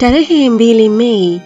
Tarehe 2 Mei,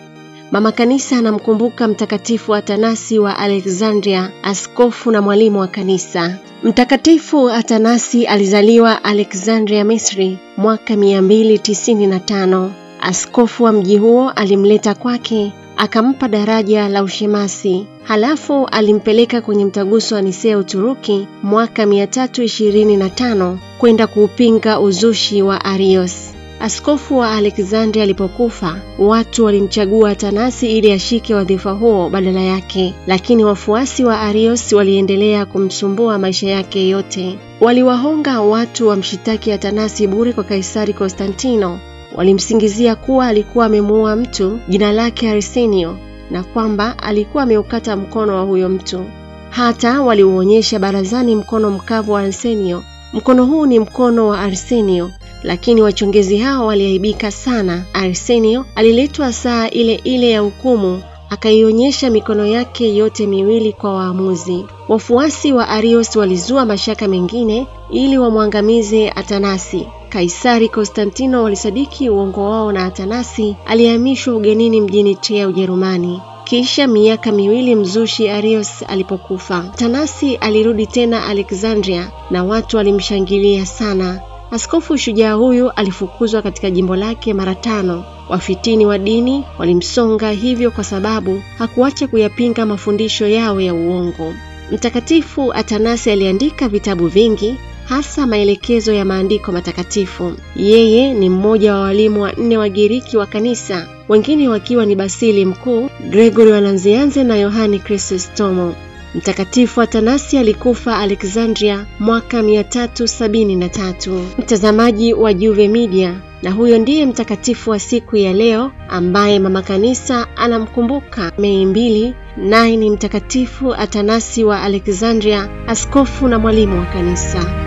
Mama Kanisa anamkumbuka Mtakatifu Athanasi wa Alexandria, askofu na mwalimu wa kanisa. Mtakatifu Athanasi alizaliwa Alexandria, Misri, mwaka 295. Askofu wa mji huo alimleta kwake, akampa daraja la ushemasi. Halafu alimpeleka kwenye mtaguso wa Nisea, Uturuki, mwaka 325 kwenda kuupinga uzushi wa Arios. Askofu wa Alexandria alipokufa, watu walimchagua Athanasi ili ashike wadhifa huo badala yake, lakini wafuasi wa Arios waliendelea kumsumbua maisha yake yote. Waliwahonga watu wamshitaki Athanasi bure kwa Kaisari Konstantino. Walimsingizia kuwa alikuwa amemuua mtu jina lake Arsenio na kwamba alikuwa ameukata mkono wa huyo mtu. Hata waliuonyesha barazani mkono mkavu wa Arsenio. Mkono huu ni mkono wa Arsenio, lakini wachongezi hao waliaibika sana. Arsenio aliletwa saa ile ile ya hukumu, akaionyesha mikono yake yote miwili kwa waamuzi. Wafuasi wa Arios walizua mashaka mengine ili wamwangamize Athanasi. Kaisari Konstantino walisadiki uongo wao na Athanasi alihamishwa ugenini mjini Trier, Ujerumani. Kisha miaka miwili mzushi Arios alipokufa, Athanasi alirudi tena Alexandria na watu walimshangilia sana. Askofu shujaa huyu alifukuzwa katika jimbo lake mara 5. Wafitini wa dini walimsonga hivyo kwa sababu hakuacha kuyapinga mafundisho yao ya uongo. Mtakatifu Athanasi aliandika vitabu vingi, hasa maelekezo ya maandiko matakatifu. Yeye ni mmoja wa walimu wa 4 wa Giriki wa kanisa, wengine wakiwa ni Basili Mkuu, Gregory wa Nazianze na Yohani Chrysostomo. Mtakatifu Athanasi alikufa Alexandria mwaka 373. Mtazamaji wa Juve Media, na huyo ndiye mtakatifu wa siku ya leo ambaye Mama Kanisa anamkumbuka Mei 2, naye ni Mtakatifu Athanasi wa Alexandria, askofu na mwalimu wa kanisa.